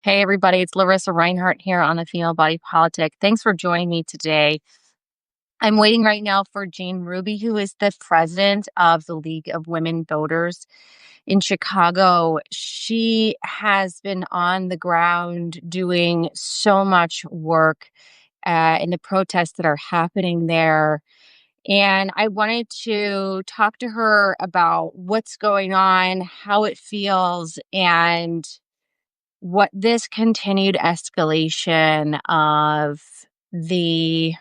Hey, everybody, it's Lorissa Rinehart here on the Female Body Politic. Thanks for joining me today. I'm waiting right now for Jane Ruby, who is the president of the League of Women Voters in Chicago. She has been on the ground doing so much work in the protests that are happening there. And I wanted to talk to her about what's going on, how it feels, and what this continued escalation of the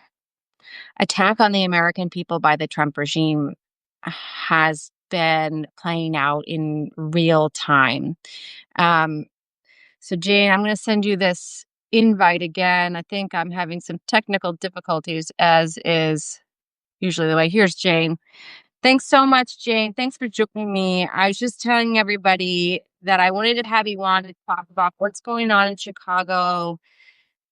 attack on the American people by the Trump regime has been playing out in real time. Um, so, Jane, I'm going to send you this invite again. I think I'm having some technical difficulties, as is usually the way. Here's Jane. Thanks so much, Jane. Thanks for joining me. I was just telling everybody that I wanted to have you on to talk about what's going on in Chicago,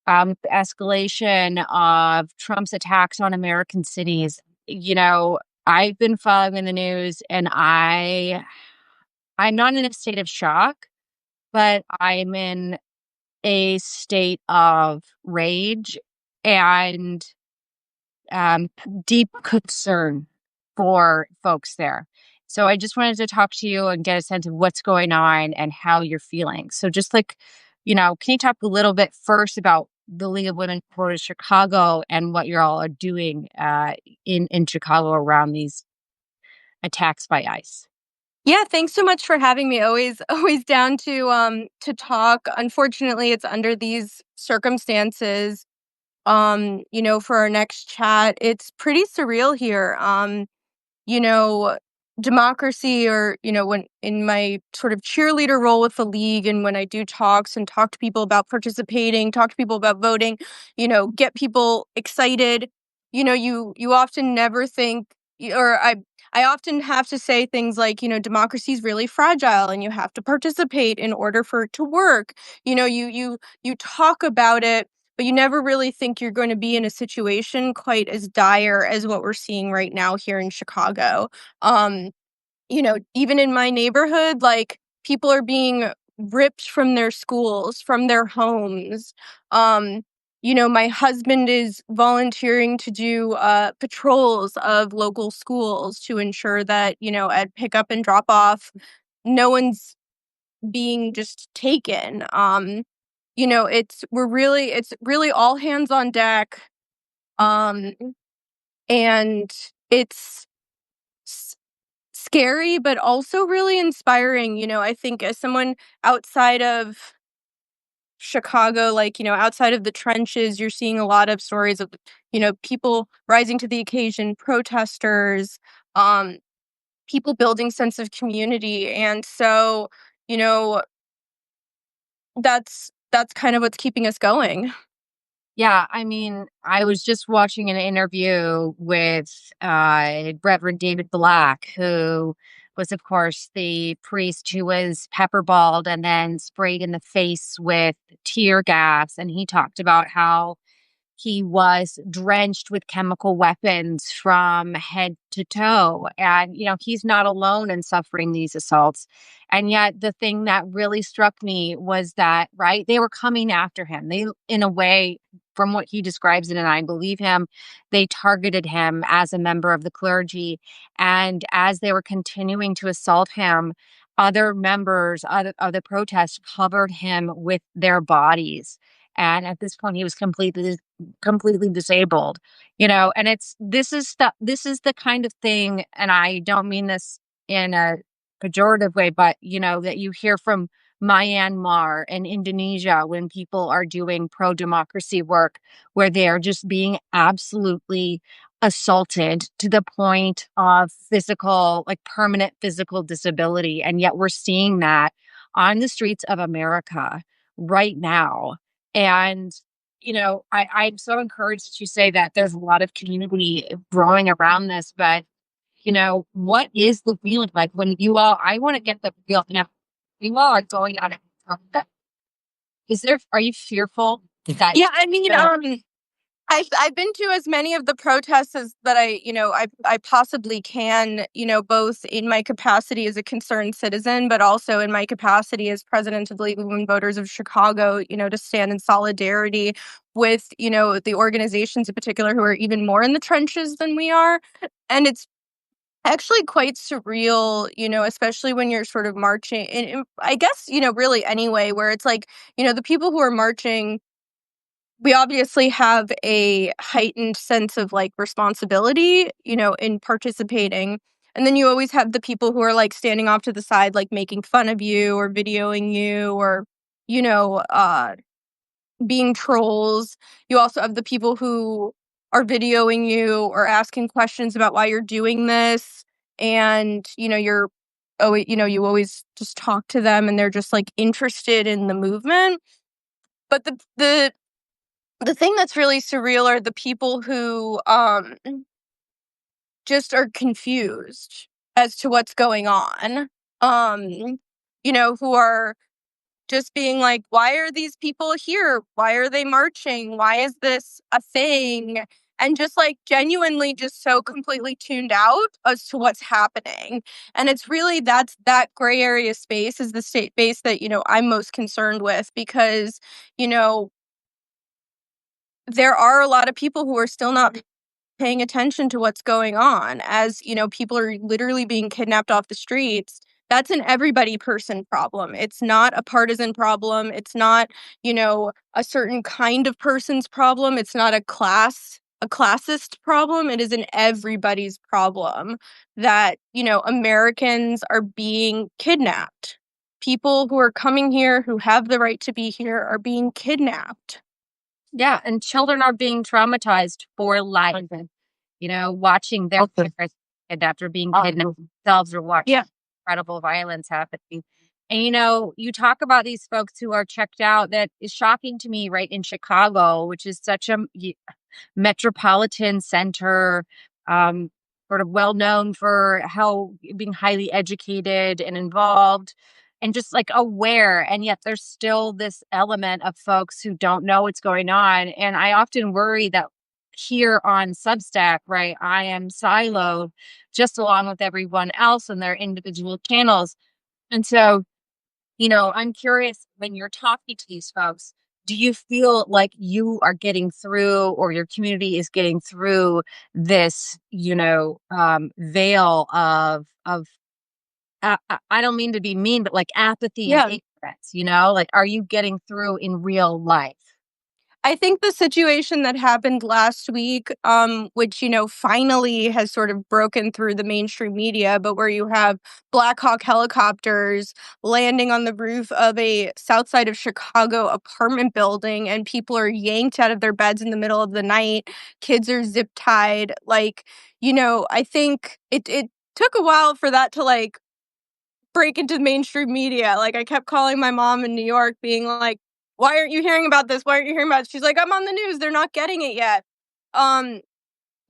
the escalation of Trump's attacks on American cities. I've been following the news, and I'm not in a state of shock, but I'm in a state of rage and deep concern for folks there. So I just wanted to talk to you and get a sense of what's going on and how you're feeling. So can you talk a little bit first about the League of Women Voters Chicago and what you all are doing in Chicago around these attacks by ICE? Yeah, thanks so much for having me. Always always down to talk. Unfortunately, it's under these circumstances. For our next chat, it's pretty surreal here. You know, Democracy, or, when in my sort of cheerleader role with the league, and when I do talks and talk to people about participating, talk to people about voting, get people excited, you often never think, or I often have to say things like, democracy is really fragile and you have to participate in order for it to work. You talk about it, but you never really think you're going to be in a situation quite as dire as what we're seeing right now here in Chicago. Um, Even in my neighborhood, like, people are being ripped from their schools, from their homes. Um, my husband is volunteering to do patrols of local schools to ensure that, at pickup and drop off, no one's being just taken. It's really all hands on deck. Um, and it's s- scary, but also really inspiring. I think as someone outside of Chicago, like, outside of the trenches, you're seeing a lot of stories of, people rising to the occasion, protesters, um, people building sense of community. And so, you know, that's kind of what's keeping us going. Yeah, I mean, I was just watching an interview with Reverend David Black, who was, of course, the priest who was pepperballed and then sprayed in the face with tear gas. And he talked about how he was drenched with chemical weapons from head to toe. And, he's not alone in suffering these assaults. And yet, the thing that really struck me was that, right, they were coming after him. They, in a way, from what he describes it, and I believe him, they targeted him as a member of the clergy. And as they were continuing to assault him, other members of the protest covered him with their bodies. And at this point, he was completely disabled, and this is the kind of thing, and I don't mean this in a pejorative way, but that you hear from Myanmar and Indonesia when people are doing pro-democracy work, where they are just being absolutely assaulted to the point of physical, like permanent physical disability. And yet we're seeing that on the streets of America right now. And I'm so encouraged that you say that there's a lot of community growing around this, but what is the feeling like when I want to get the feel now, you all are going out and are you fearful that Yeah, I mean, uh, I've been to as many of the protests as that I possibly can, both in my capacity as a concerned citizen, but also in my capacity as president of the League of Women Voters of Chicago, to stand in solidarity with, the organizations in particular who are even more in the trenches than we are. And it's actually quite surreal, especially when you're sort of marching and I guess, really anyway, where it's like, the people who are marching, we obviously have a heightened sense of like responsibility, in participating. And then you always have the people who are like standing off to the side, like making fun of you or videoing you or, you know, uh, being trolls. You also have the people who are videoing you or asking questions about why you're doing this. And, you always just talk to them and they're just like interested in the movement. But the thing that's really surreal are the people who, just are confused as to what's going on. Um, who are just being like, "Why are these people here? Why are they marching? Why is this a thing?" And just, like, genuinely just so completely tuned out as to what's happening. And it's really that gray area space is the state base that, I'm most concerned with because, you know, there are a lot of people who are still not paying attention to what's going on as, people are literally being kidnapped off the streets. That's an everybody person problem. It's not a partisan problem. It's not, a certain kind of person's problem. It's not a classist problem. It is an everybody's problem that, Americans are being kidnapped. People who are coming here who have the right to be here are being kidnapped. Yeah, and children are being traumatized for life. Watching their parents kidnapped or being kidnapped themselves or watching Yeah. incredible violence happening. And you talk about these folks who are checked out. That is shocking to me, right? In Chicago, which is such a metropolitan center, um, sort of well known for how being highly educated and involved and just like aware. And yet there's still this element of folks who don't know what's going on. And I often worry that here on Substack, right, I am siloed just along with everyone else in their individual channels. And so I'm curious when you're talking to these folks, do you feel like you are getting through or your community is getting through this, veil of I don't mean to be mean, but like apathy and Yeah. ignorance, like are you getting through in real life? I think the situation that happened last week, which, finally has sort of broken through the mainstream media, but where you have Black Hawk helicopters landing on the roof of a south side of Chicago apartment building and people are yanked out of their beds in the middle of the night. Kids are zip tied. Like, I think it took a while for that to like break into mainstream media. Like, I kept calling my mom in New York being like, "Why aren't you hearing about this? Why aren't you hearing about it?" She's like, "I'm on the news. They're not getting it yet." Um,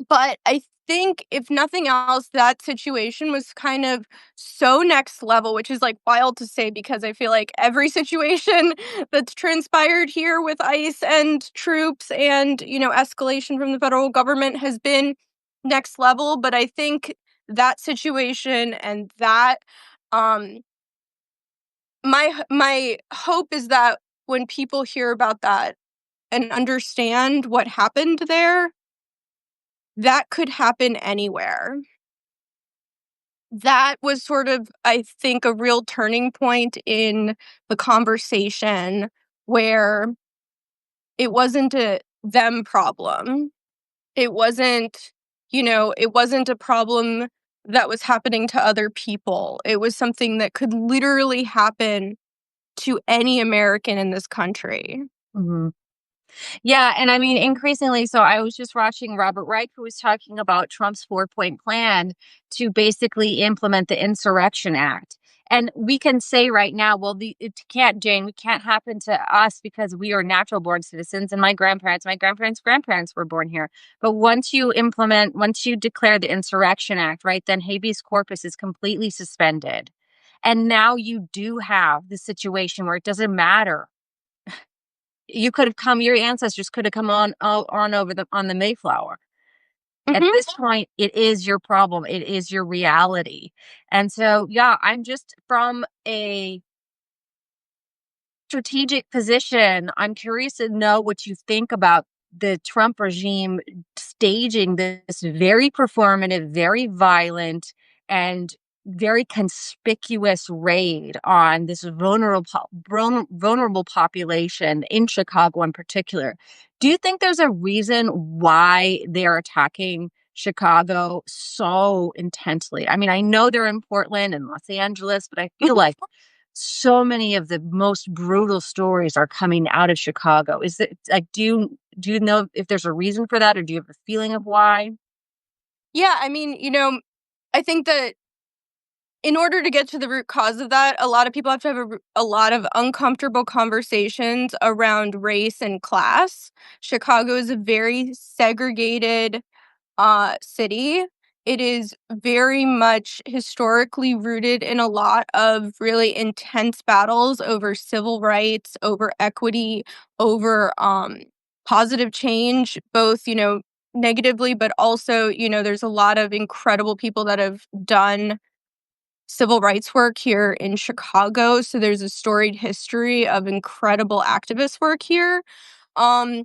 but I think if nothing else, that situation was kind of so next level, which is, like, wild to say because I feel like every situation that's transpired here with ICE and troops and, escalation from the federal government has been next level, but I think that situation and that, um my hope is that when people hear about that and understand what happened there, that could happen anywhere. That was sort of, I think, a real turning point in the conversation where it wasn't a them problem. It wasn't, it wasn't a problem that was happening to other people. It was something that could literally happen to any American in this country. Mhm. Yeah, and I mean, increasingly so I was just watching Robert Reich, who was talking about Trump's four-point plan to basically implement the Insurrection Act. And we can say right now, well, it can't, Jane, we can't happen to us because we are natural born citizens and my grandparents were born here. But once you declare the Insurrection Act, right, then habeas corpus is completely suspended. And now you do have the situation where it doesn't matter You could have come, your ancestors could have come on over on the Mayflower. At Mhm. this point, it is your problem. It is your reality. And so, yeah, I'm just from a strategic position. I'm curious to know what you think about the Trump regime staging this very performative, very violent, and very conspicuous raid on this vulnerable population in Chicago in particular. Do you think there's a reason why they're attacking Chicago so intensely? I mean, I know they're in Portland and Los Angeles, but I feel like so many of the most brutal stories are coming out of Chicago. Is it like, do you know if there's a reason for that, or do you have a feeling of why? Yeah, I mean, I think that in order to get to the root cause of that, a lot of people have to have a lot of uncomfortable conversations around race and class. Chicago is a very segregated city. It is very much historically rooted in a lot of really intense battles over civil rights, over equity, over positive change, both, negatively, but also, there's a lot of incredible people that have done civil rights work here in Chicago. So there's a storied history of incredible activist work here. Um,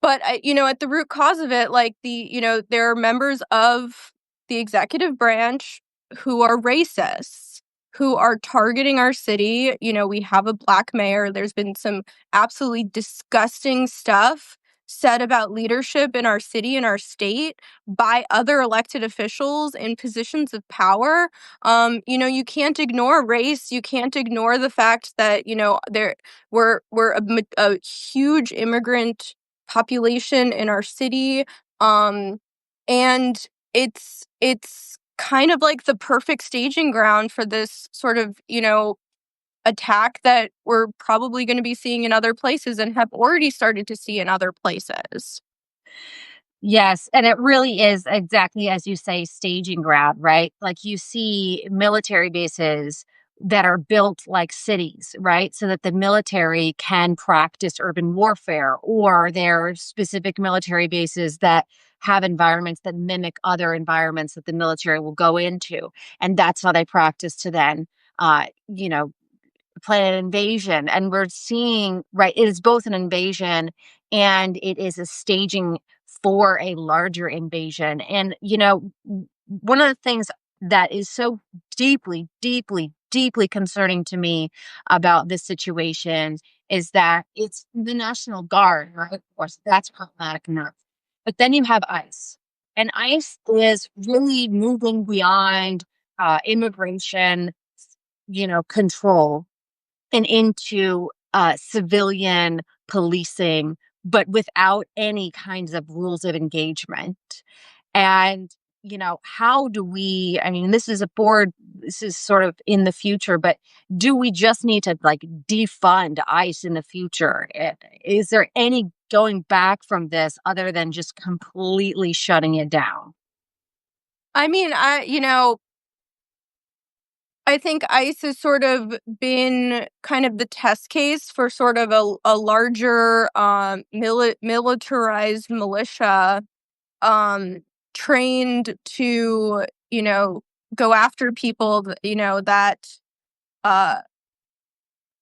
but at the root cause of it, like there are members of the executive branch who are racists, who are targeting our city. We have a black mayor. There's been some absolutely disgusting stuff said about leadership in our city and our state by other elected officials in positions of power. You can't ignore race. You can't ignore the fact that, we're a huge immigrant population in our city. And it's kind of like the perfect staging ground for this sort of, attack that we're probably going to be seeing in other places and have already started to see in other places. Yes, and it really is exactly as you say, staging ground, right? Like you see military bases that are built like cities, right? So that the military can practice urban warfare, or there are specific military bases that have environments that mimic other environments that the military will go into. And that's how they practice to then, you know, plan an invasion. And we're seeing, right, it is both an invasion and it is a staging for a larger invasion. And, one of the things that is so deeply, deeply, deeply concerning to me about this situation is that it's the National Guard, right? Of course, that's problematic enough. But then you have ICE. And ICE is really moving beyond immigration, control and into civilian policing, but without any kinds of rules of engagement. And, how do we, I mean, this is sort of in the future, but do we just need to like defund ICE in the future? Is there any going back from this other than just completely shutting it down? I mean, I think ICE has sort of been kind of the test case for sort of a larger militarized militia, um, trained to, go after people, that uh,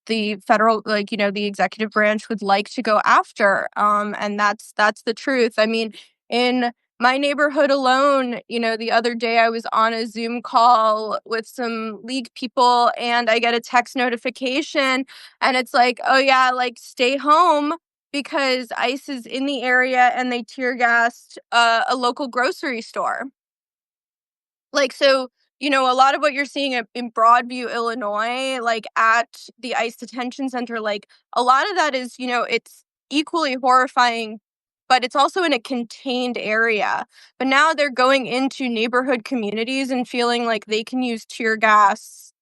the federal, like, the executive branch would like to go after. And that's the truth. I mean, in my neighborhood alone, the other day I was on a Zoom call with some league people and I get a text notification and it's like, oh yeah, like stay home because ICE is in the area and they tear gassed a local grocery store. Like, so, a lot of what you're seeing in Broadview, Illinois, like, at the ICE detention center, like, a lot of that is, it's equally horrifying, but it's also in a contained area. But now they're going into neighborhood communities and feeling like they can use tear gas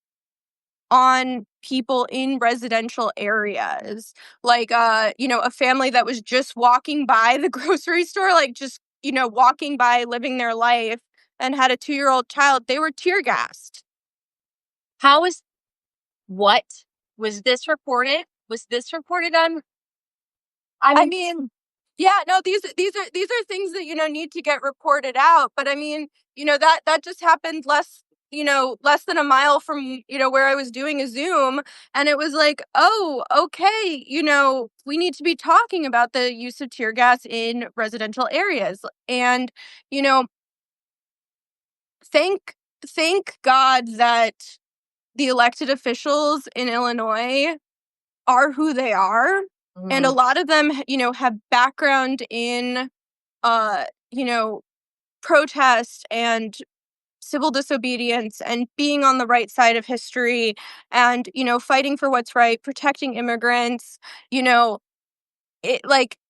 on people in residential areas. Like, a family that was just walking by the grocery store, like, just, walking by, living their life, and had a 2-year-old child, they were tear gassed. How is what was this reported? Was this reported on? I I'm mean, yeah, no, these are things that, need to get reported out. But I mean, that just happened less than a mile from, where I was doing a Zoom. And it was like, oh, okay, we need to be talking about the use of tear gas in residential areas. And, you know, thank thank God that the elected officials in Illinois are who they are. And a Mhm. lot of them, have background in, uh, you know, protest and civil disobedience and being on the right side of history and, fighting for what's right, protecting immigrants, you know,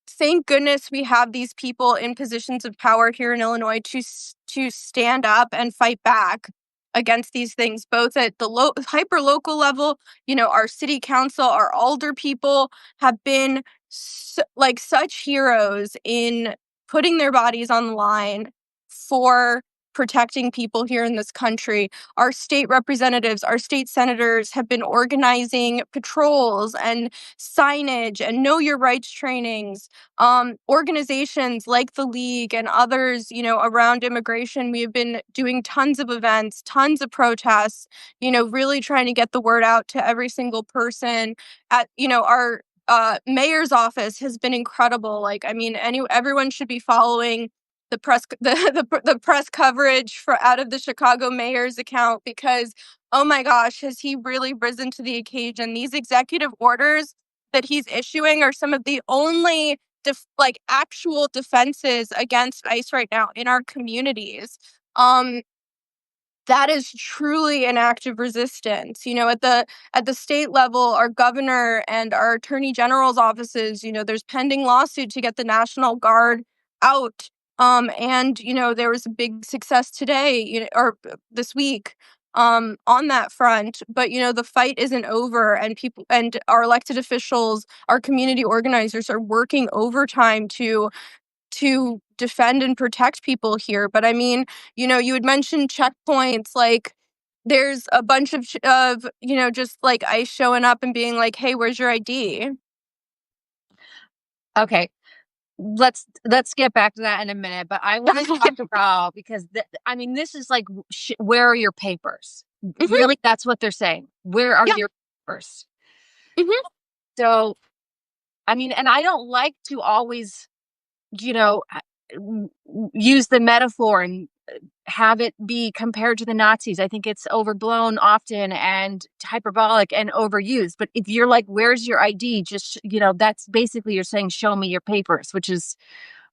thank goodness we have these people in positions of power here in Illinois to stand up and fight back against these things, both at the hyper local level. Our city council, our alder people have been such heroes in putting their bodies on the line for protecting people here in this country. Our state representatives, our state senators have been organizing patrols and signage and know your rights trainings. Organizations like the League and others, around immigration, we have been doing tons of events, tons of protests, really trying to get the word out to every single person. At, our mayor's office has been incredible. Like, I mean, everyone should be following the the press coverage for out of the Chicago mayor's account, because oh my gosh, has he really risen to the occasion. These executive orders that he's issuing are some of the only actual defenses against ICE right now in our communities. Um, that is truly an act of resistance. At the state level, our governor and our attorney general's offices, there's pending lawsuit to get the National Guard out. And there was a big success today, or this week, on that front. But the fight isn't over, and people and our elected officials, our community organizers are working overtime to defend and protect people here. But I mean, you had mentioned checkpoints. Like, there's a bunch of just like ICE showing up and being like, "Hey, where's your ID?" okay. Let's get back to that in a minute, but I want to talk about because I mean, this is like, where are your papers? Mhm, Really, that's what they're saying. Where are yeah, your papers? mhm, So, I mean, and I don't like to always, you know, use the metaphor and have it be compared to the Nazis. I think it's overblown often and hyperbolic and overused. But if you're like, where's your ID? Just, that's basically you're saying, show me your papers, which is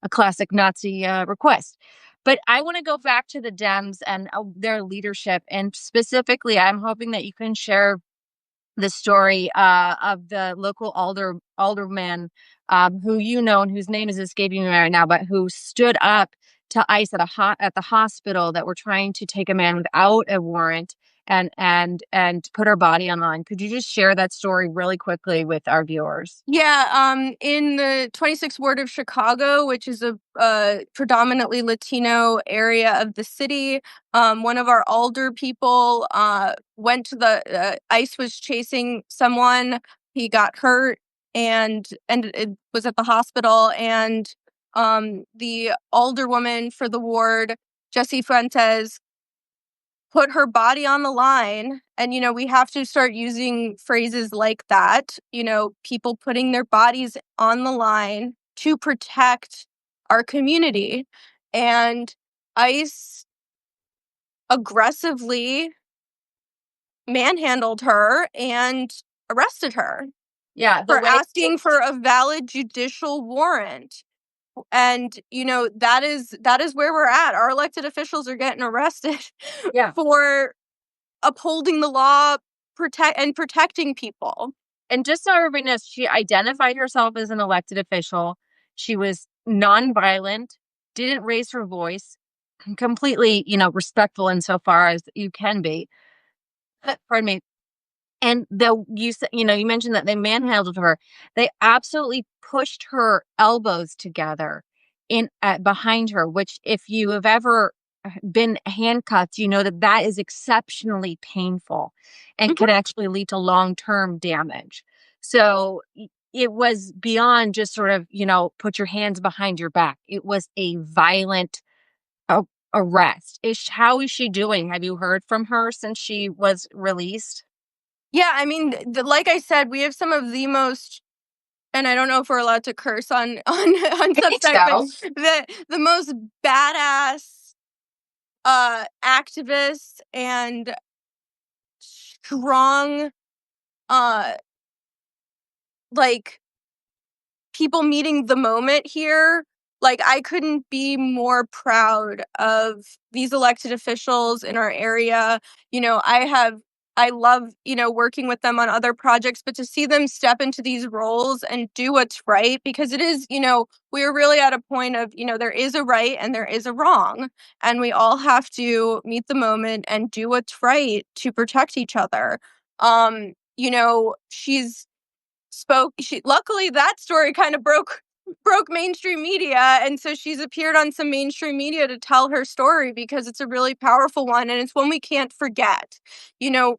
a classic Nazi request. But I want to go back to the Dems and their leadership. And specifically, I'm hoping that you can share the story of the local alderman, who and whose name is escaping me right now, but who stood up to ICE at the hospital that were trying to take a man without a warrant and put her body online. Could you just share that story really quickly with our viewers? yeah. In the 26th ward of Chicago, which is a predominantly Latino area of the city, one of our alder people went to the ICE was chasing someone. He got hurt and it was at the hospital. And the alderwoman for the ward, Jesse Fuentes, put her body on the line. And, we have to start using phrases like that, people putting their bodies on the line to protect our community. And ICE aggressively manhandled her and arrested her Yeah, the for way. asking for a valid judicial warrant. And that is where we're at. Our elected officials are getting arrested Yeah. for upholding the law, protecting people. And just so everybody knows, she identified herself as an elected official. She was nonviolent, didn't raise her voice, completely, respectful insofar as you can be. Pardon me. And you mentioned that they manhandled her. They absolutely pushed her elbows together behind her, which, if you have ever been handcuffed, you know that that is exceptionally painful and Mhm. can actually lead to long-term damage. So it was beyond just sort of, put your hands behind your back. It was a violent a- arrest. How is she doing? Have you heard from her since she was released? Yeah, I mean, like I said, we have some of the most, and I don't know if we're allowed to curse on on I think Substack, but so. the most badass activists and strong uh like people meeting the moment here. Like, I couldn't be more proud of these elected officials in our area. I love, working with them on other projects, but to see them step into these roles and do what's right, because it is, we're really at a point of, there is a right and there is a wrong. And we all have to meet the moment and do what's right to protect each other. She's spoke she luckily that story kind of broke mainstream media, and so she's appeared on some mainstream media to tell her story because it's a really powerful one, and it's one we can't forget. You know,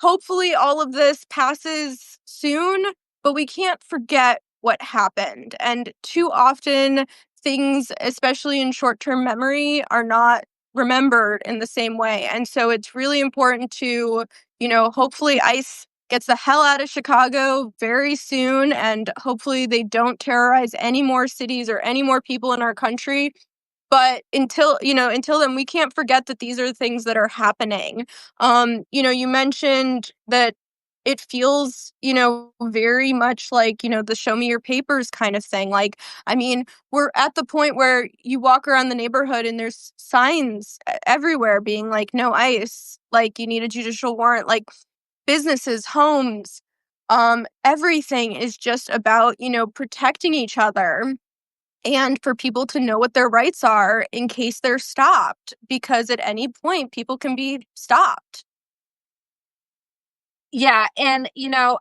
Hopefully all of this passes soon, but we can't forget what happened. And too often, things, especially in short term memory, are not remembered in the same way. And so it's really important to, hopefully ICE gets the hell out of Chicago very soon. And hopefully they don't terrorize any more cities or any more people in our country, but until then, we can't forget that these are things that are happening. You mentioned that it feels, very much like, the show me your papers kind of thing. Like, I mean, we're at the point where you walk around the neighborhood and there's signs everywhere being like, no ICE, like, you need a judicial warrant, like businesses, homes, everything is just about, protecting each other and for people to know what their rights are in case they're stopped, because at any point people can be stopped. Yeah, and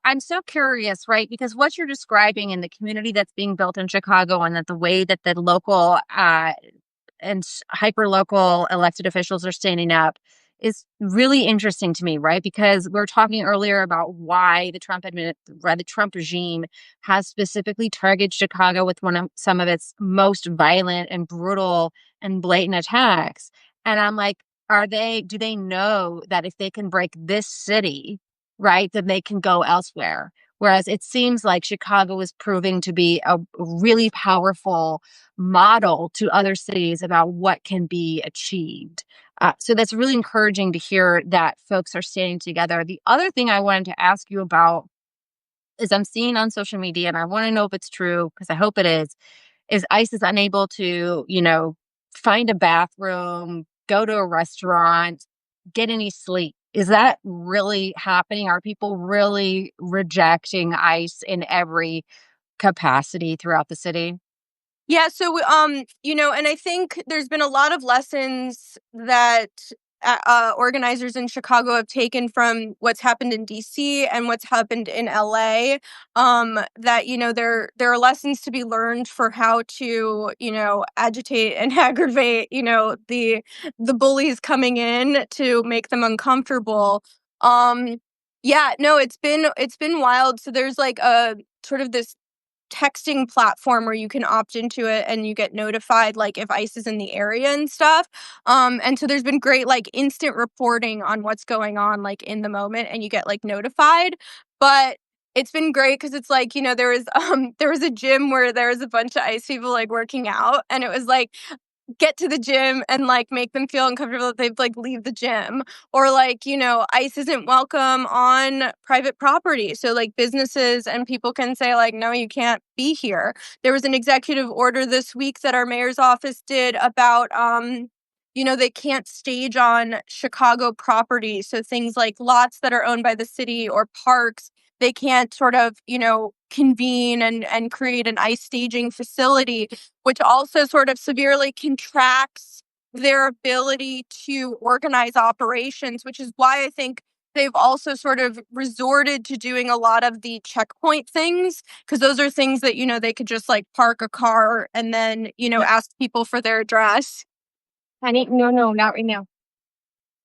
I'm so curious, right? Because what you're describing in the community that's being built in Chicago, and that the way that the local and hyper local elected officials are standing up is really interesting to me, right? Because we are talking earlier about why the Trump regime has specifically targeted Chicago with some of its most violent and brutal and blatant attacks. And I'm like, do they know that if they can break this city, right, then they can go elsewhere? Whereas it seems like Chicago is proving to be a really powerful model to other cities about what can be achieved. So that's really encouraging to hear that folks are standing together. The other thing I wanted to ask you about is I'm seeing on social media, and I want to know if it's true because I hope it is ICE is unable to, find a bathroom, go to a restaurant, get any sleep. Is that really happening? Are people really rejecting ICE in every capacity throughout the city? Yeah, so and I think there's been a lot of lessons that organizers in Chicago have taken from what's happened in DC and what's happened in LA. That there are lessons to be learned for how to agitate and aggravate the bullies coming in to make them uncomfortable. Um, yeah, no, it's been wild. So there's like a sort of this texting platform where you can opt into it and you get notified like if ICE is in the area and stuff. And so there's been great like instant reporting on what's going on like in the moment and you get like notified. But it's been great because it's like, there was a gym where there was a bunch of ICE people like working out and it was like get to the gym and like make them feel uncomfortable that they've like leave the gym, or like ICE isn't welcome on private property, so like businesses and people can say like no, you can't be here. There was an executive order this week that our mayor's office did about they can't stage on Chicago property, so things like lots that are owned by the city or parks, they can't sort of convene and create an ICE staging facility, which also sort of severely contracts their ability to organize operations, which is why I think they've also sort of resorted to doing a lot of the checkpoint things, because those are things that, they could just like park a car and then, ask people for their address. Honey, no, no, not right now.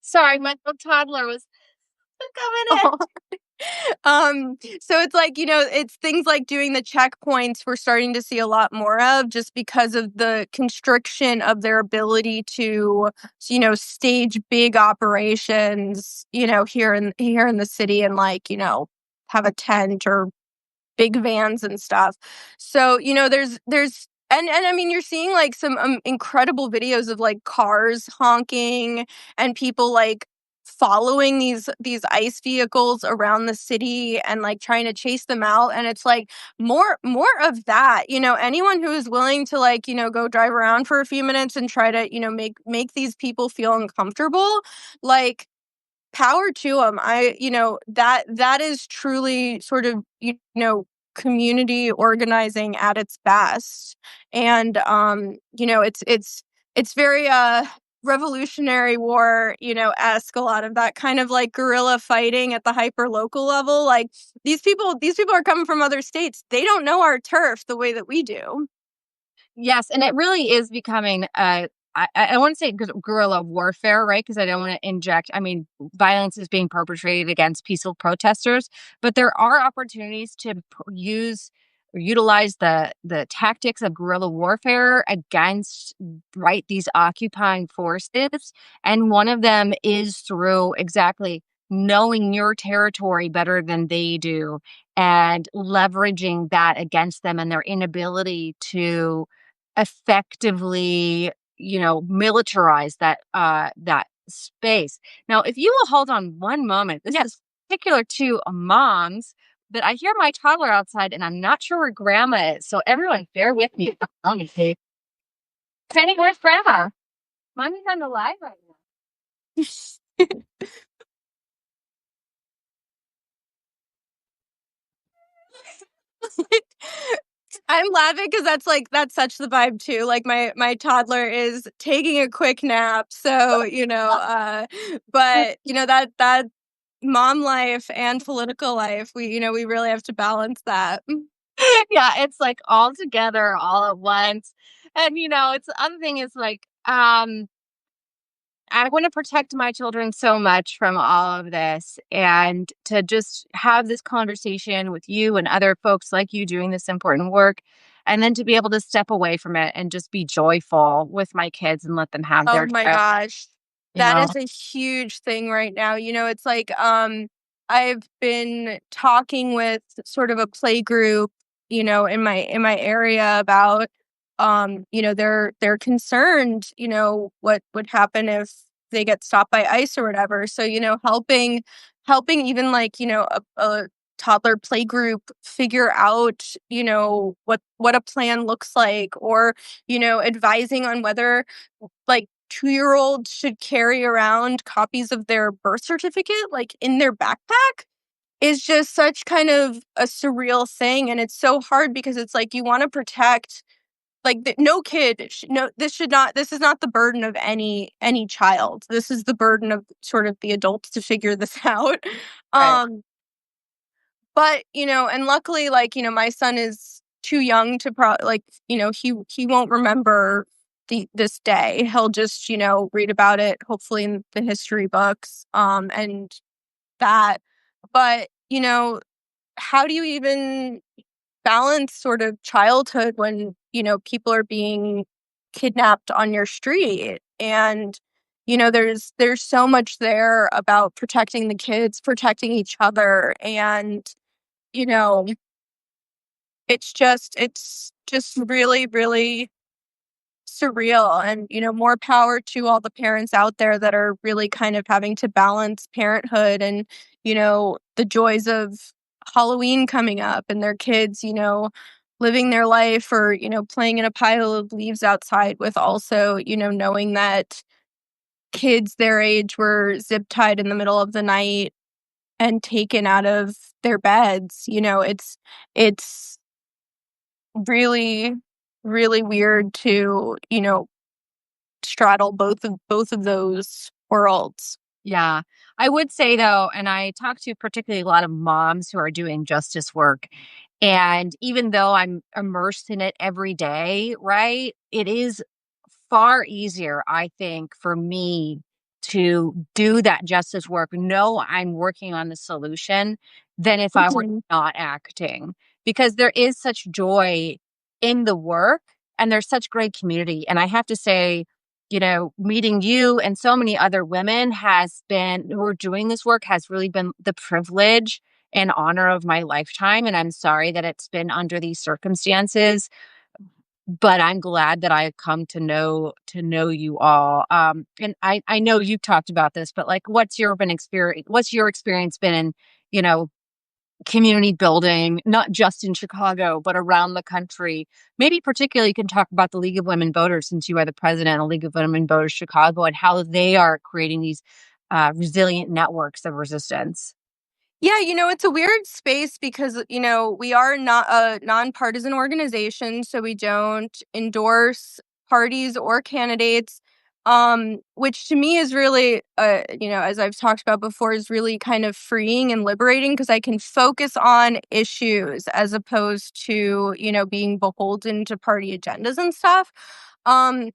Sorry, my little toddler was coming in. So it's like, it's things like doing the checkpoints we're starting to see a lot more of just because of the constriction of their ability to, stage big operations, here in the city and like, have a tent or big vans and stuff. So, there's I mean, you're seeing like some incredible videos of like cars honking and people like following these ice vehicles around the city and like trying to chase them out, and it's like more of that. Anyone who is willing to like, go drive around for a few minutes and try to, make these people feel uncomfortable, like power to them. That is truly sort of, community organizing at its best. And, it's very, Revolutionary War, esque, a lot of that kind of like guerrilla fighting at the hyper local level. Like these people are coming from other states. They don't know our turf the way that we do. Yes, and it really is becoming I want to say guerrilla warfare, right? Because I don't want to inject. I mean, violence is being perpetrated against peaceful protesters, but there are opportunities to use or utilize the tactics of guerrilla warfare against, right, these occupying forces, and one of them is through exactly knowing your territory better than they do and leveraging that against them and their inability to effectively, militarize that space. Now, if you will hold on one moment, this Yes. is particular to moms, but I hear my toddler outside and I'm not sure where grandma is. So everyone bear with me. Let me see. Penny, where's grandma? Mommy's on the live right now. I'm laughing because that's such the vibe too. Like my toddler is taking a quick nap, so but that mom life and political life, we really have to balance that. Yeah, it's like all together all at once. And it's the other thing is like I want to protect my children so much from all of this, and to just have this conversation with you and other folks like you doing this important work, and then to be able to step away from it and just be joyful with my kids and let them have Oh their my time, gosh. you That know? is a huge thing right now. It's like, I've been talking with sort of a play group, in my area about, they're concerned, what would happen if they get stopped by ICE or whatever. So, helping even like, a toddler play group figure out, what a plan looks like, or, advising on whether like 2-year-olds should carry around copies of their birth certificate, like, in their backpack is just such kind of a surreal thing, and it's so hard because it's like you wanna protect, like, no kid sh no, this is not the burden of any child. This is the burden of sort of the adults to figure this out. Right. Um, but, and luckily, like, my son is too young to like, he won't remember this day. He'll just, read about it, hopefully in the history books, and that. But, how do you even balance sort of childhood when, people are being kidnapped on your street? And, there's so much there about protecting the kids, protecting each other, and you know, it's just really, really surreal. And, more power to all the parents out there that are really kind of having to balance parenthood and, the joys of Halloween coming up and their kids, living their life, or, playing in a pile of leaves outside, with also, knowing that kids their age were zip tied in the middle of the night and taken out of their beds. It's really, really weird to, straddle both of those worlds. Yeah. I would say though, and I talk to particularly a lot of moms who are doing justice work, and even though I'm immersed in it every day, right? It is far easier, I think, for me to do that justice work, know I'm working on the solution, than if I were Mhm. not acting. Because there is such joy in the work and there's such great community. And I have to say, meeting you and so many other women has been who are doing this work has really been the privilege and honor of my lifetime. And I'm sorry that it's been under these circumstances, but I'm glad that I've come to know you all. And I know you've talked about this, but like, what's your experience been in, you know, community building, not just in Chicago, but around the country? Maybe particularly you can talk about the League of Women Voters, since you are the president of the League of Women Voters Chicago, and how they are creating these resilient networks of resistance. Yeah, it's a weird space because, we are not a nonpartisan organization, so we don't endorse parties or candidates, which to me is really, as I've talked about before, is really kind of freeing and liberating because I can focus on issues as opposed to, being beholden to party agendas and stuff. Um,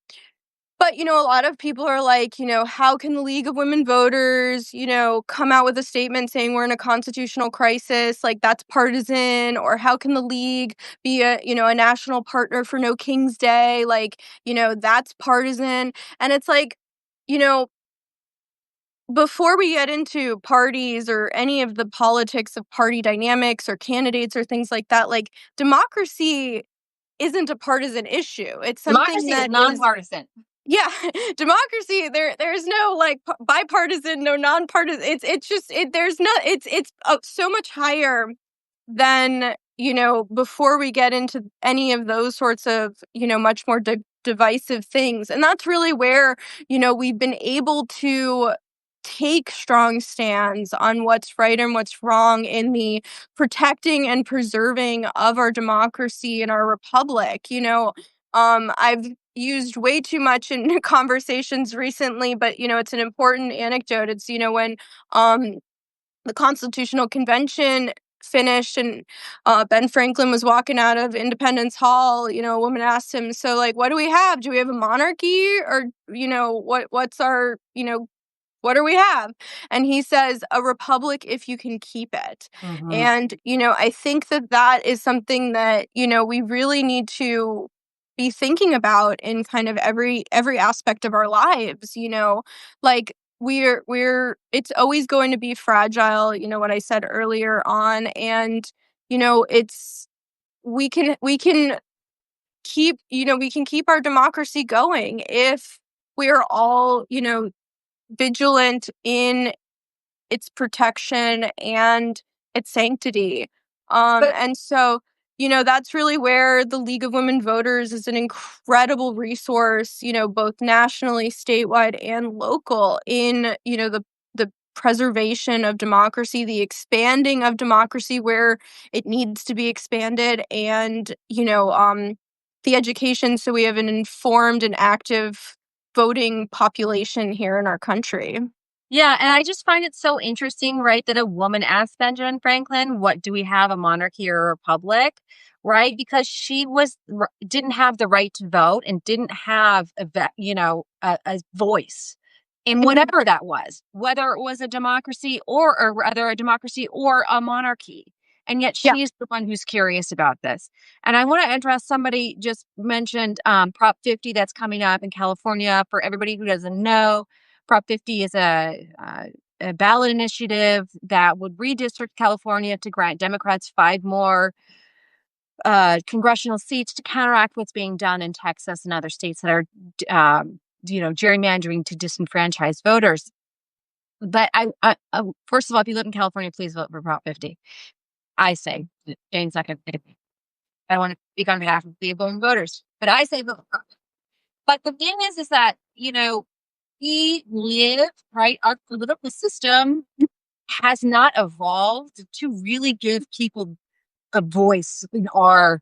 but, a lot of people are like, how can the League of Women Voters, come out with a statement saying we're in a constitutional crisis? Like, that's partisan. Or how can the League be a national partner for No King's Day? Like, that's partisan. And it's like, you know, before we get into parties or any of the politics of party dynamics or candidates or things like that, like, democracy isn't a partisan issue. It's something Democracy is that is nonpartisan. yeah, democracy, there's no, like, bipartisan, no nonpartisan, it's just there's no it's so much higher than, before we get into any of those sorts of, much more divisive things, and that's really where, we've been able to take strong stands on what's right and what's wrong in the protecting and preserving of our democracy and our republic, I've used way too much in conversations recently, but, it's an important anecdote. It's, when, the Constitutional Convention finished and Ben Franklin was walking out of Independence Hall, a woman asked him, "So, like, what do we have? Do we have a monarchy, or what's our what do we have?" And he says, "A republic if you can keep it." Hmm. And, I think that that is something that, we really need to be thinking about in kind of every aspect of our lives, like, it's always going to be fragile, what I said earlier on, and, it's we can we can keep our democracy going if we're all, vigilant in its protection and its sanctity. But And so, that's really where the League of Women Voters is an incredible resource, both nationally, statewide, and local in, the preservation of democracy, the expanding of democracy where it needs to be expanded, and, the education so we have an informed and active voting population here in our country. yeah, and I just find it so interesting, right, that a woman asked Benjamin Franklin, "What do we have, a monarchy or a republic?" Right? Because she didn't have the right to vote and didn't have a voice in Mhm. whatever that was, whether it was a democracy or rather a democracy or a monarchy. And yet Yeah. she's the one who's curious about this. And I want to address, somebody just mentioned Prop 50 that's coming up in California. For everybody who doesn't know, Prop 50 is a ballot initiative that would redistrict California to grant Democrats five more congressional seats to counteract what's being done in Texas and other states that are, gerrymandering to disenfranchise voters. But first of all, if you live in California, please vote for Prop 50. I say, Jane's not going to. I don't want to speak on behalf of the voting voters, but I say vote. But the thing is that we live, right. Our political system has not evolved to really give people a voice in our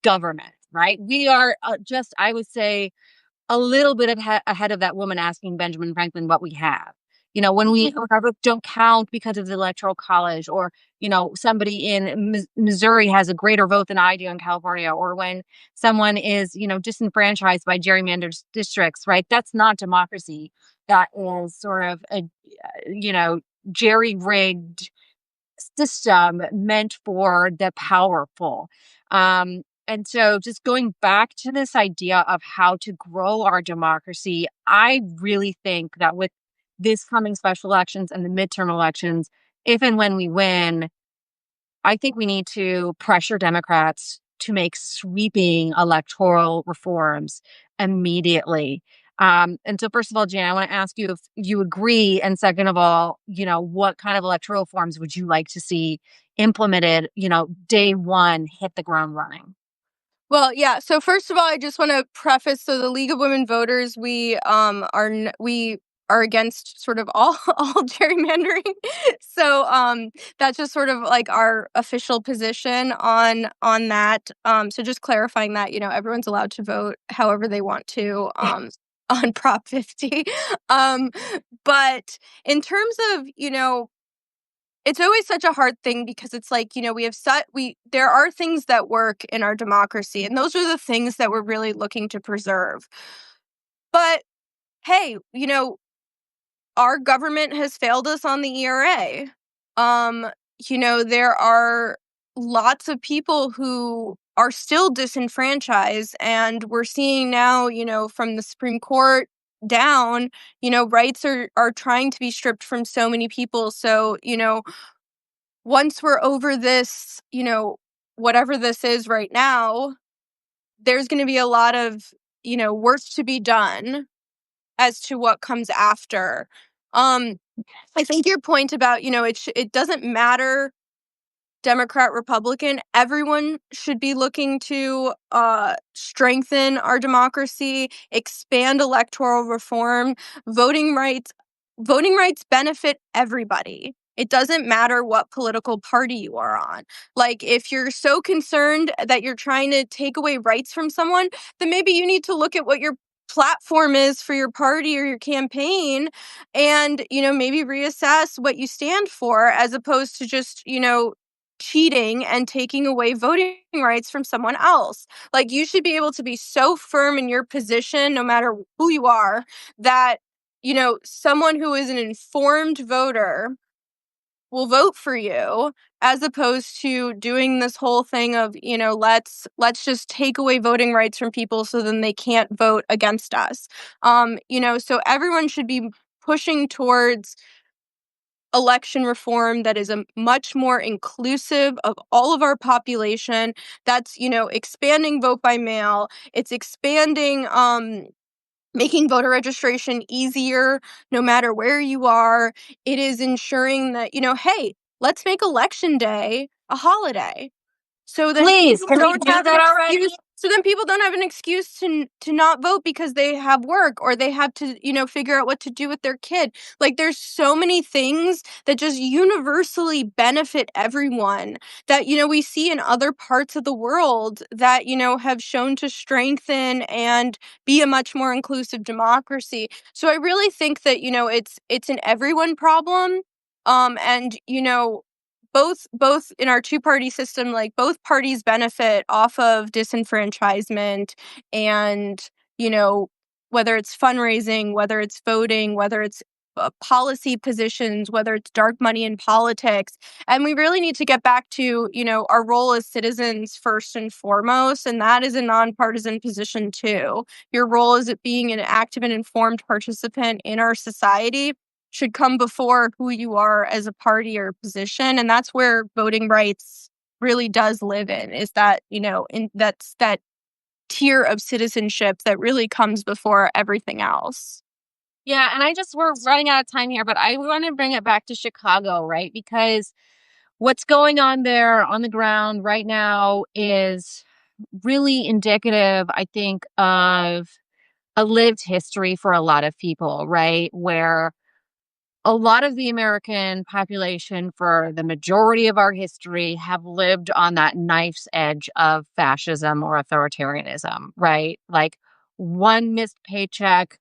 government, right? We are just, I would say, a little bit ahead of that woman asking Benjamin Franklin what we have. when our votes don't count because of the electoral college, or, somebody in Missouri has a greater vote than I do in California, or when someone is, disenfranchised by gerrymandered districts, right? That's not democracy. That is sort of a, you know, jerry rigged system meant for the powerful. And so, just going back to this idea of how to grow our democracy, I really think that with this coming special elections and the midterm elections, if and when we win, I think we need to pressure Democrats to make sweeping electoral reforms immediately. And so, first of all, Jan, I want to ask you if you agree. And second of all, what kind of electoral reforms would you like to see implemented, day one, hit the ground running? Well, yeah. So first of all, I just want to preface. So the League of Women Voters, we are against sort of all all gerrymandering. So that's just sort of like our official position on that. So just clarifying that everyone's allowed to vote however they want to on Prop 50. Um, but in terms of it's always such a hard thing because it's like, we have there are things that work in our democracy, and those are the things that we're really looking to preserve. But hey, our government has failed us on the ERA. Um, there are lots of people who are still disenfranchised, and we're seeing now, from the Supreme Court down, rights are trying to be stripped from so many people. So, once we're over this, whatever this is right now, there's going to be a lot of, work to be done as to what comes after. Um, I think your point about, it doesn't matter Democrat, Republican, everyone should be looking to strengthen our democracy, expand electoral reform, voting rights. Voting rights benefit everybody. It doesn't matter what political party you are on. Like, if you're so concerned that you're trying to take away rights from someone, then maybe you need to look at what your platform is for your party or your campaign, and maybe reassess what you stand for, as opposed to just cheating and taking away voting rights from someone else. Like, you should be able to be so firm in your position, no matter who you are, that, someone who is an informed voter will vote for you, as opposed to doing this whole thing of, let's just take away voting rights from people so then they can't vote against us. So everyone should be pushing towards election reform that is a much more inclusive of all of our population. That's, expanding vote by mail. It's expanding, making voter registration easier no matter where you are. It is ensuring that, hey, let's make election day a holiday. So then Please, people can we don't do have an that already? excuse. So then people don't have an excuse to not vote because they have work, or they have to, figure out what to do with their kid. Like, there's so many things that just universally benefit everyone that, we see in other parts of the world that, have shown to strengthen and be a much more inclusive democracy. So I really think that, it's an everyone problem. And, both in our two-party system, like, both parties benefit off of disenfranchisement, and, you know, whether it's fundraising, whether it's voting, whether it's policy positions, whether it's dark money in politics. And we really need to get back to, our role as citizens first and foremost, and that is a nonpartisan position too. Your role as being an active and informed participant in our society should come before who you are as a party or position. And that's where voting rights really does live in, is that, that's that tier of citizenship that really comes before everything else. Yeah, and we're running out of time here, but I want to bring it back to Chicago, right? Because what's going on there on the ground right now is really indicative, I think, of a lived history for a lot of people, right? Where a lot of the American population, for the majority of our history, have lived on that knife's edge of fascism or authoritarianism, right? Like, one missed paycheck,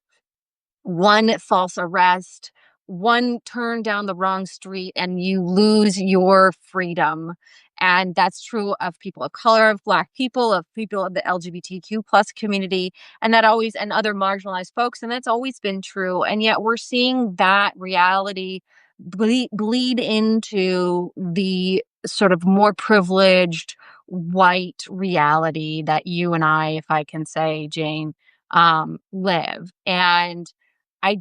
one false arrest, one turn down the wrong street and you lose your freedom. And that's true of people of color, of Black people, of people of the LGBTQ plus community, and that always, and other marginalized folks. And that's always been true. And yet we're seeing that reality bleed into the sort of more privileged white reality that you and I, if I can say, Jane, live. And I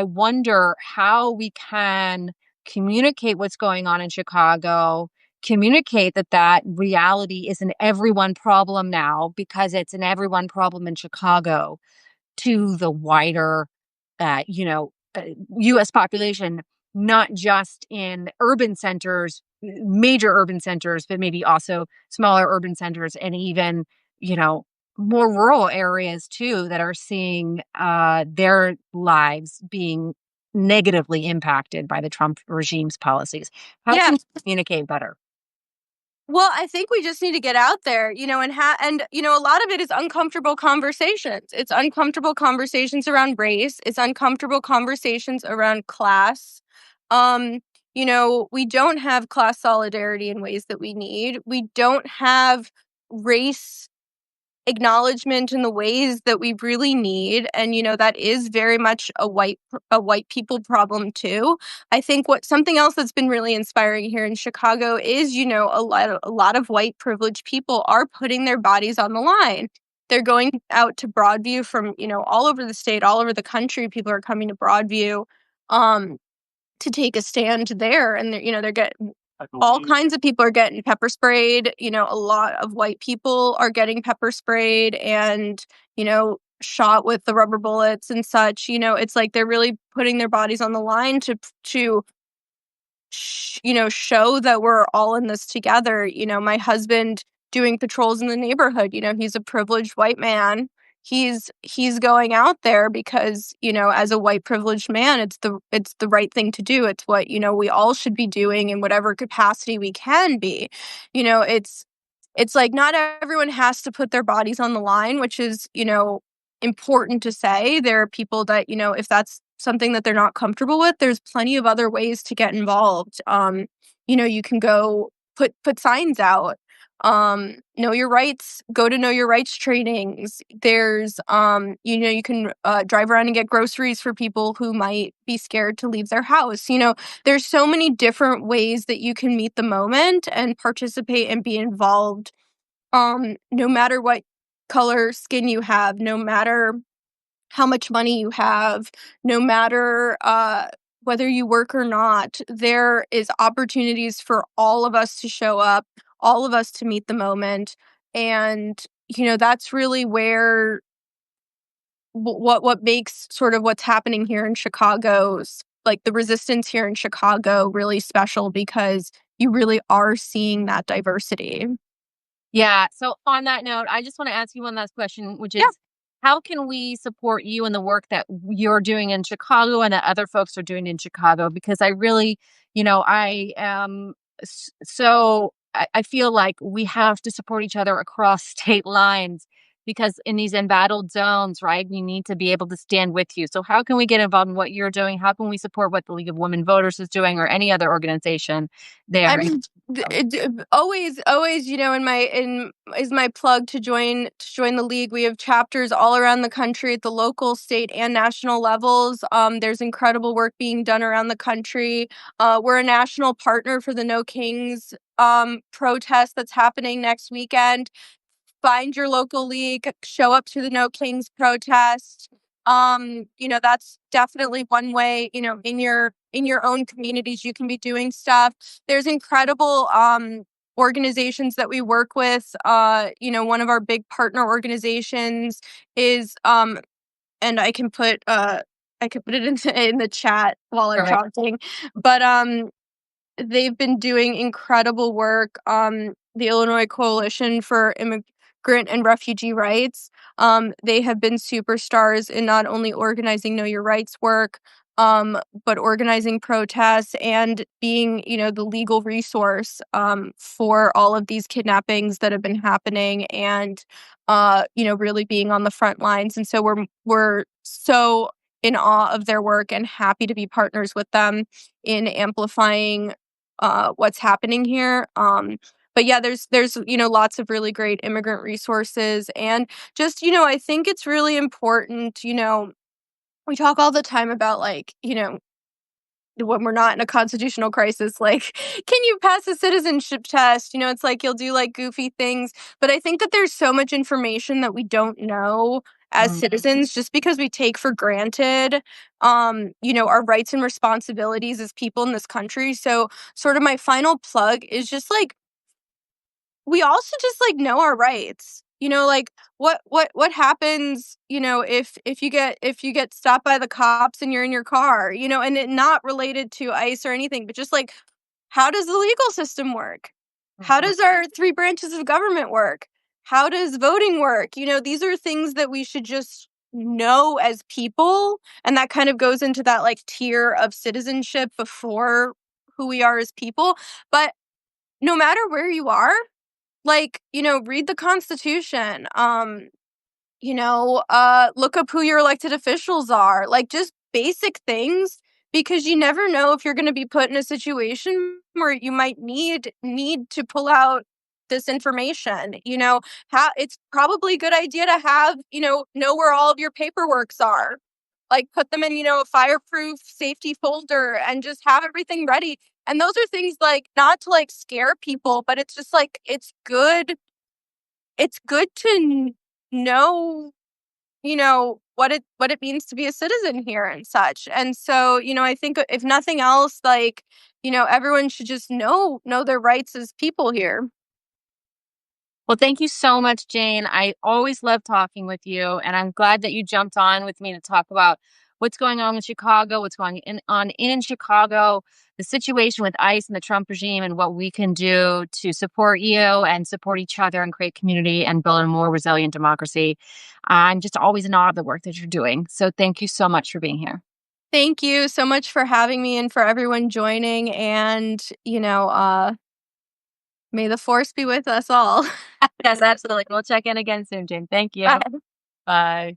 wonder how we can communicate what's going on in Chicago, communicate that that reality is an everyone problem now because it's an everyone problem in Chicago to the wider, U.S. population, not just in urban centers, major urban centers, but maybe also smaller urban centers and even, you know, more rural areas too that are seeing their lives being negatively impacted by the Trump regime's policies. How Yeah. can we communicate better? Well, I think we just need to get out there, and a lot of it is uncomfortable conversations. It's uncomfortable conversations around race. It's uncomfortable conversations around class. Um, we don't have class solidarity in ways that we need. We don't have race acknowledgement in the ways that we really need, and that is very much a white people problem too. I think what something else that's been really inspiring here in Chicago is a lot of white privileged people are putting their bodies on the line. They're going out to Broadview from all over the state, all over the country. People are coming to Broadview um to take a stand there, and they're getting all kinds of people are getting pepper sprayed. A lot of white people are getting pepper sprayed and shot with the rubber bullets and such. It's like they're really putting their bodies on the line to show that we're all in this together. My husband doing patrols in the neighborhood, he's a privileged white man. He's going out there because, as a white privileged man, it's the right thing to do. It's what, we all should be doing in whatever capacity we can be. It's like not everyone has to put their bodies on the line, which is, important to say. There are people that, if that's something that they're not comfortable with, there's plenty of other ways to get involved. You can go put signs out. Know your rights, go to know your rights trainings. There's you can drive around and get groceries for people who might be scared to leave their house. There's so many different ways that you can meet the moment and participate and be involved. No matter what color skin you have, no matter how much money you have, no matter whether you work or not, there is opportunities for all of us to show up, all of us to meet the moment. And that's really where what makes sort of what's happening here in Chicago's, like, the resistance here in Chicago really special, because you really are seeing that diversity. Yeah. So on that note, I just want to ask you one last question, which is Yeah. how can we support you in the work that you're doing in Chicago and that other folks are doing in Chicago? Because I really, I am I feel like we have to support each other across state lines because in these embattled zones, right, we need to be able to stand with you. So how can we get involved in what you're doing? How can we support what the League of Women Voters is doing or any other organization I there? mean, always, in is my plug to join the league. We have chapters all around the country at the local, state, and national levels. There's incredible work being done around the country. We're a national partner for the No Kings protest that's happening next weekend. Find your local league, show up to the No Kings protest. That's definitely one way, in your own communities you can be doing stuff. There's incredible organizations that we work with. One of our big partner organizations is and I can put it in the chat while I'm Right. talking. But they've been doing incredible work. The Illinois Coalition for Immigrant and Refugee Rights. They have been superstars in not only organizing Know Your Rights work, but organizing protests and being, the legal resource for all of these kidnappings that have been happening, and really being on the front lines. And so we're so in awe of their work and happy to be partners with them in amplifying what's happening here. But yeah, there's lots of really great immigrant resources, and just I think it's really important. We talk all the time about, like, when we're not in a constitutional crisis, like, can you pass a citizenship test? It's like you'll do like goofy things, but I think that there's so much information that we don't know as Mm. citizens just because we take for granted our rights and responsibilities as people in this country. So sort of my final plug is just like we all should just, like, know our rights. Like, what happens, if you get stopped by the cops and you're in your car, and it not related to ICE or anything, but just, like, how does the legal system work? How Mhm. does our 3 branches of government work? How does voting work? These are things that we should just know as people, and that kind of goes into that, like, tier of citizenship before who we are as people. But no matter where you are, like, read the Constitution, look up who your elected officials are, like, just basic things, because you never know if you're gonna be put in a situation where you might need to pull out this information. It's probably a good idea to have, know where all of your paperworks are. Like, put them in, a fireproof safety folder and just have everything ready. And those are things, like, not to, like, scare people, but it's just, like, it's good to know, what it means to be a citizen here and such. And so, I think if nothing else, like, everyone should just know their rights as people here. Well, thank you so much, Jane. I always love talking with you, and I'm glad that you jumped on with me to talk about what's going on in Chicago, what's going on in Chicago, the situation with ICE and the Trump regime, and what we can do to support you and support each other and create community and build a more resilient democracy. I'm just always in awe of the work that you're doing. So thank you so much for being here. Thank you so much for having me and for everyone joining, and, may the force be with us all. Yes, absolutely. We'll check in again soon, Jane. Thank you. Bye. Bye.